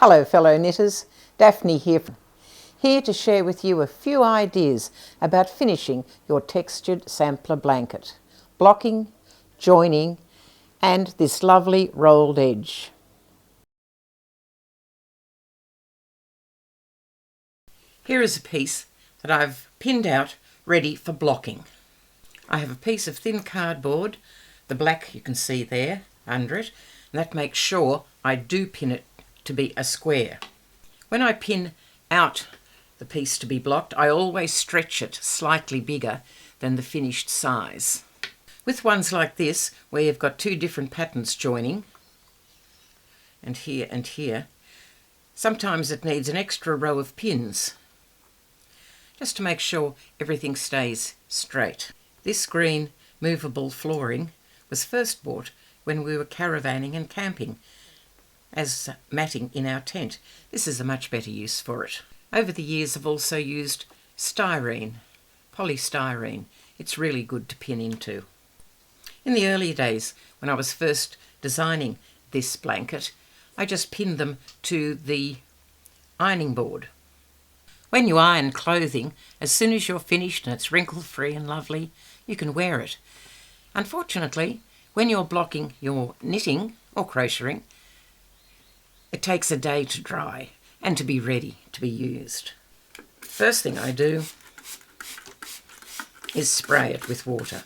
Hello fellow knitters, Daphne here to share with you a few ideas about finishing your textured sampler blanket, blocking, joining and this lovely rolled edge. Here is a piece that I've pinned out ready for blocking. I have a piece of thin cardboard, the black you can see there under it, and that makes sure I do pin it to be a square. When I pin out the piece to be blocked, I always stretch it slightly bigger than the finished size. With ones like this, where you've got two different patterns joining, and here, sometimes it needs an extra row of pins, just to make sure everything stays straight. This green movable flooring was first bought when we were caravanning and camping as matting in our tent. This is a much better use for it. Over the years I've also used styrene, polystyrene. It's really good to pin into. In the early days when I was first designing this blanket, I just pinned them to the ironing board. When you iron clothing, as soon as you're finished and it's wrinkle-free and lovely, you can wear it. Unfortunately, when you're blocking your knitting or crocheting, it takes a day to dry and to be ready to be used. First thing I do is spray it with water.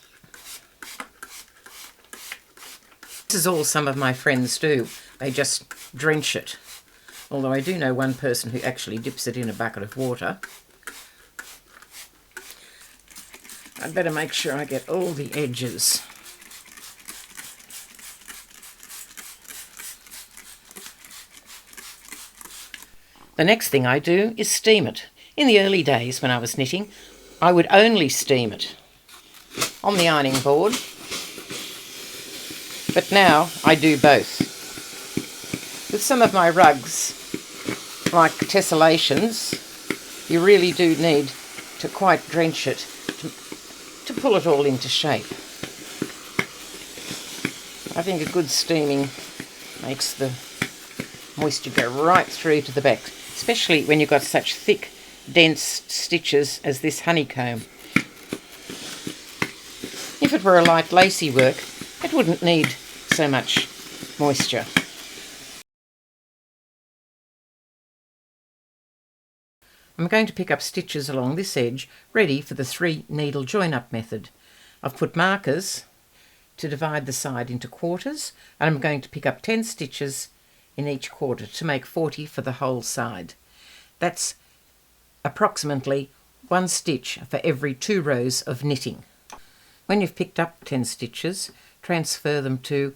This is all some of my friends do. They just drench it. Although I do know one person who actually dips it in a bucket of water. I'd better make sure I get all the edges. The next thing I do is steam it. In the early days when I was knitting, I would only steam it on the ironing board, but now I do both. With some of my rugs, like tessellations, you really do need to quite drench it to pull it all into shape. I think a good steaming makes the moisture go right through to the back, especially when you've got such thick, dense stitches as this honeycomb. If it were a light lacy work, it wouldn't need so much moisture. I'm going to pick up stitches along this edge, ready for the 3 needle join-up method. I've put markers to divide the side into quarters, and I'm going to pick up 10 stitches in each quarter to make 40 for the whole side. That's approximately 1 stitch for every 2 rows of knitting. When you've picked up 10 stitches, transfer them to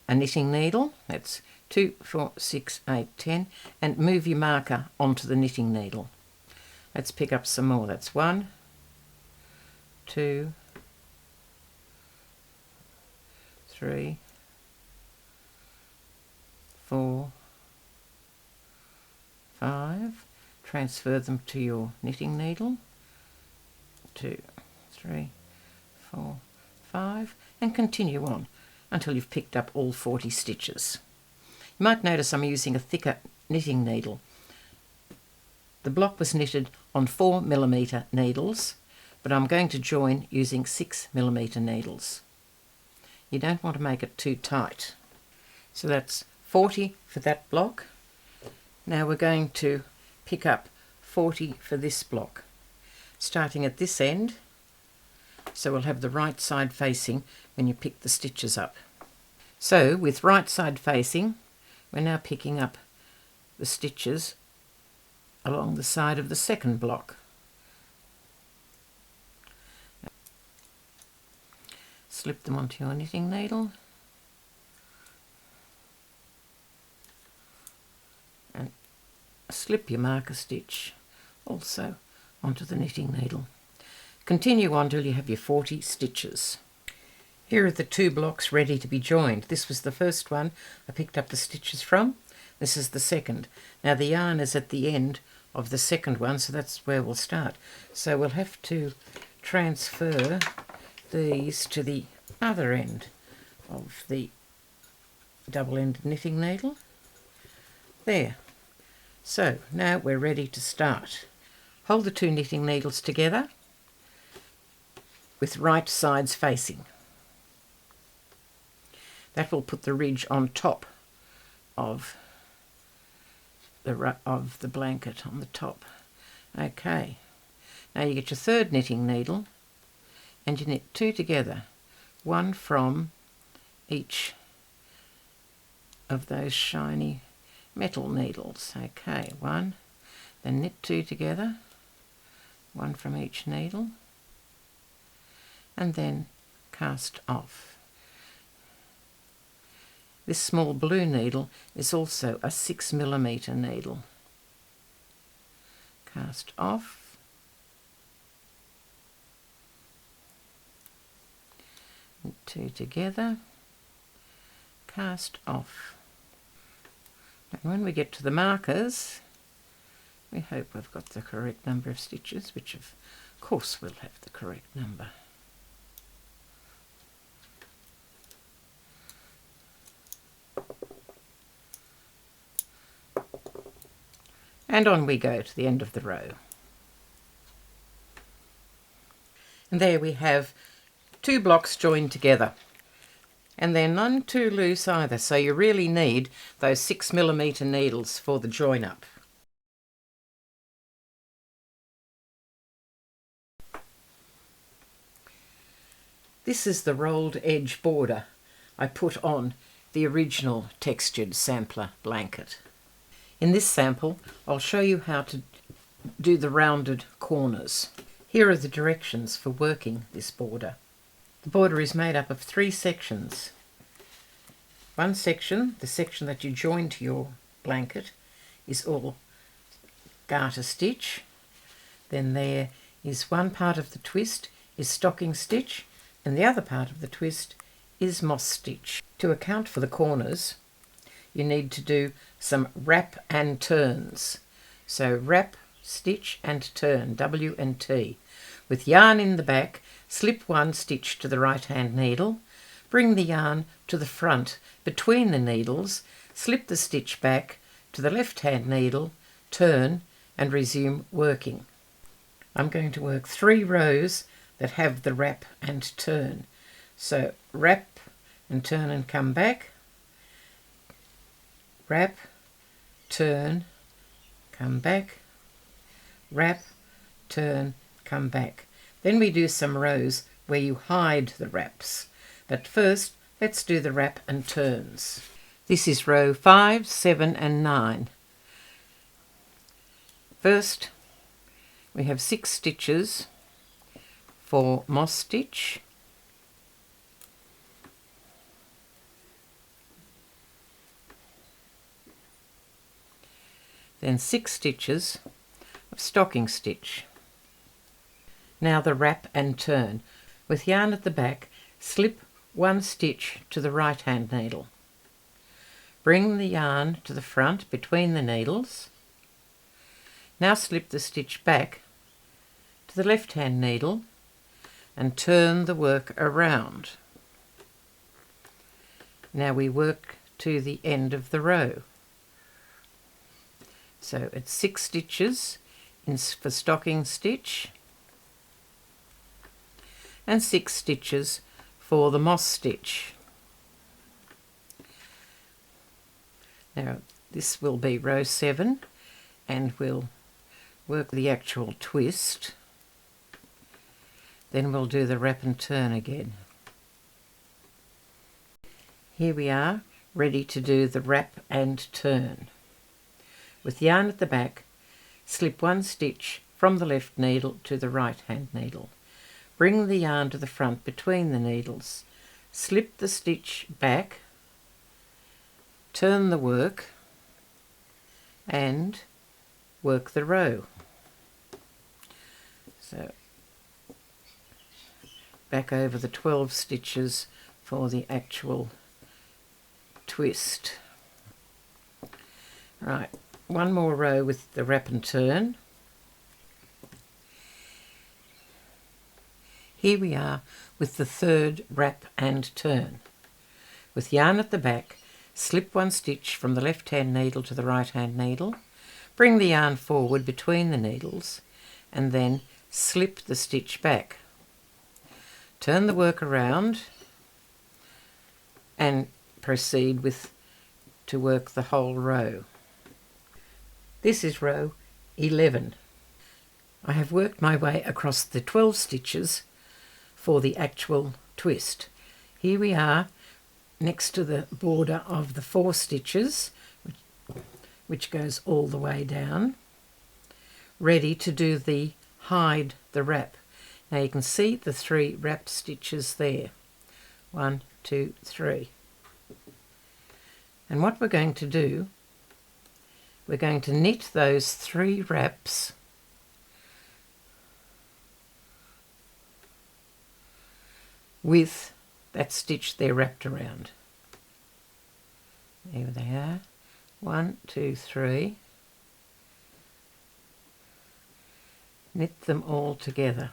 a knitting needle. That's 2, 4, 6, 8, 10, and move your marker onto the knitting needle. Let's pick up some more. That's 1, 2, 3, 4, 5. Transfer them to your knitting needle. 2, 3, 4, 5, and continue on until you've picked up all 40 stitches. You might notice I'm using a thicker knitting needle. The block was knitted on 4mm needles, but I'm going to join using 6mm needles. You don't want to make it too tight. So that's 40 for that block. Now we're going to pick up 40 for this block, starting at this end, so we'll have the right side facing when you pick the stitches up. So with right side facing, we're now picking up the stitches along the side of the second block. Slip them onto your knitting needle and slip your marker stitch also onto the knitting needle. Continue on till you have your 40 stitches. Here are the 2 blocks ready to be joined. This was the first one I picked up the stitches from. This is the second. Now the yarn is at the end of the second one, so that's where we'll start. So we'll have to transfer these to the other end of the double-ended knitting needle. There. So now we're ready to start. Hold the 2 knitting needles together with right sides facing. That will put the ridge on top of the blanket on the top. Okay, now you get your 3rd knitting needle and you knit 2 together, 1 from each of those shiny metal needles. Okay, 1, then knit 2 together, 1 from each needle, and then cast off. This small blue needle is also a 6mm needle. Cast off, knit 2 together, cast off. And when we get to the markers, we hope we've got the correct number of stitches, which of course we'll have the correct number. And on we go to the end of the row. And there we have 2 blocks joined together. And they're none too loose either, so you really need those 6mm needles for the join up. This is the rolled edge border I put on the original textured sampler blanket. In this sample, I'll show you how to do the rounded corners. Here are the directions for working this border. The border is made up of 3 sections. One section, the section that you join to your blanket, is all garter stitch. Then there is one part of the twist is stocking stitch, and the other part of the twist is moss stitch. To account for the corners, you need to do some wrap and turns. So wrap, stitch and turn, W and T. With yarn in the back, slip 1 stitch to the right hand needle, bring the yarn to the front between the needles, slip the stitch back to the left hand needle, turn and resume working. I'm going to work 3 rows that have the wrap and turn. So wrap and turn and come back, wrap, turn, come back, wrap, turn, come back. Then we do some rows where you hide the wraps. But first, let's do the wrap and turns. This is row 5, 7 and 9. First, we have 6 stitches for moss stitch. Then 6 stitches of stocking stitch. Now the wrap and turn. With yarn at the back, slip 1 stitch to the right hand needle. Bring the yarn to the front between the needles. Now slip the stitch back to the left hand needle and turn the work around. Now we work to the end of the row. So it's 6 stitches for stocking stitch and 6 stitches for the moss stitch. Now this will be row 7 and we'll work the actual twist. Then we'll do the wrap and turn again. Here we are, ready to do the wrap and turn. With yarn at the back, slip 1 stitch from the left needle to the right hand needle. Bring the yarn to the front between the needles. Slip the stitch back, turn the work and work the row. So back over the 12 stitches for the actual twist. Right, one more row with the wrap and turn. Here we are with the 3rd wrap and turn. With yarn at the back, slip 1 stitch from the left hand needle to the right hand needle, Bring the yarn forward between the needles and then slip the stitch back. Turn the work around and proceed to work the whole row. This is row 11. I have worked my way across the 12 stitches for the actual twist. Here we are next to the border of the 4 stitches, which goes all the way down, ready to do the hide the wrap. Now you can see the 3 wrap stitches there. 1, 2, 3. And what we're going to do, we're going to knit those 3 wraps with that stitch they're wrapped around. There they are. 1, 2, 3. Knit them all together.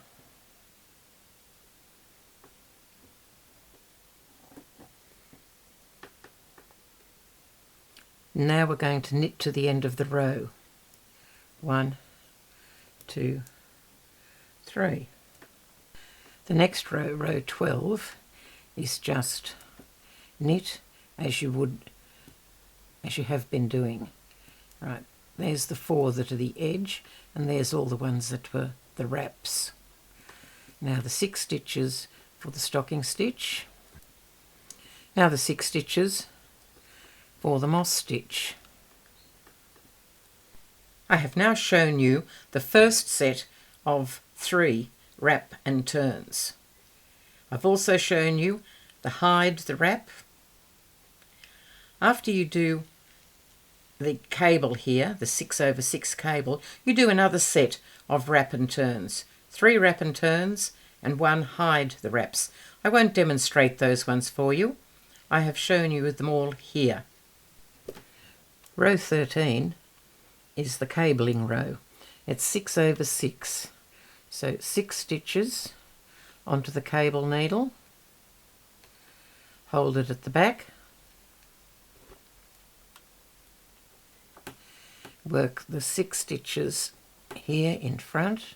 Now we're going to knit to the end of the row. 1, 2, 3. The next row, row 12, is just knit as you have been doing. Right, there's the 4 that are the edge, and there's all the ones that were the wraps. Now the 6 stitches for the stocking stitch. Now the 6 stitches for the moss stitch. I have now shown you the first set of 3 wrap and turns. I've also shown you the hide the wrap. After you do the cable here, the 6/6 cable, you do another set of wrap and turns. 3 wrap and turns and 1 hide the wraps. I won't demonstrate those ones for you. I have shown you them all here. Row 13 is the cabling row. It's 6/6. So 6 stitches onto the cable needle, hold it at the back, work the 6 stitches here in front,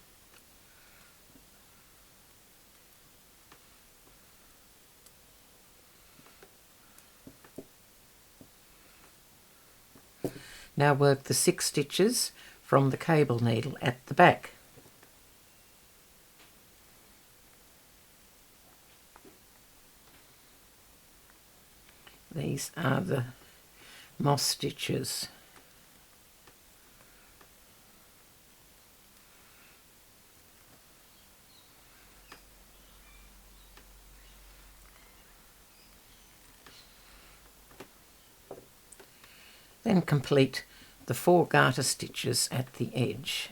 now work the 6 stitches from the cable needle at the back. These are the moss stitches. Then complete the 4 garter stitches at the edge.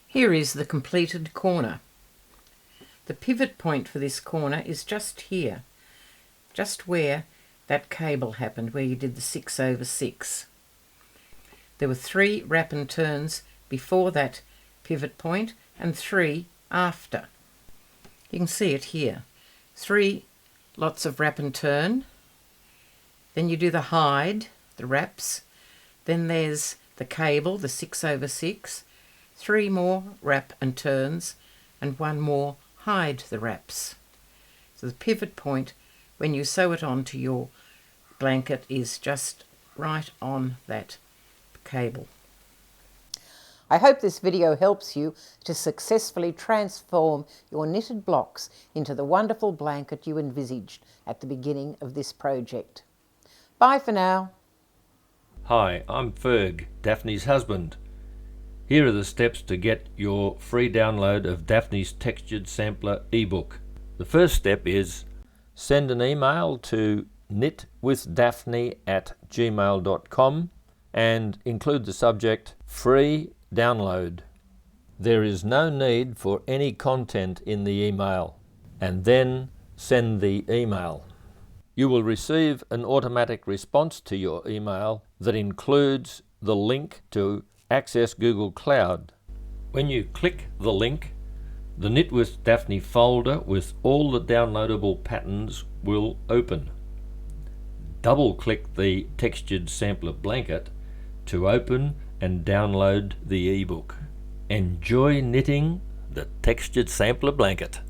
Here is the completed corner. The pivot point for this corner is just here, just where that cable happened, where you did the 6/6. There were 3 wrap and turns before that pivot point and 3 after. You can see it here. 3 lots of wrap and turn, then you do the hide, the wraps, then there's the cable, the 6/6, 3 more wrap and turns and 1 more hide the wraps. So the pivot point when you sew it onto your blanket is just right on that cable. I hope this video helps you to successfully transform your knitted blocks into the wonderful blanket you envisaged at the beginning of this project. Bye for now. Hi, I'm Ferg, Daphne's husband. Here are the steps to get your free download of Daphne's Textured Sampler ebook. The first step is send an email to knitwithdaphne@gmail.com and include the subject free download. There is no need for any content in the email, and then send the email. You will receive an automatic response to your email that includes the link to access Google Cloud. When you click the link, the Knit with Daphne folder with all the downloadable patterns will open. Double-click the textured sampler blanket to open and download the ebook. Enjoy knitting the textured sampler blanket.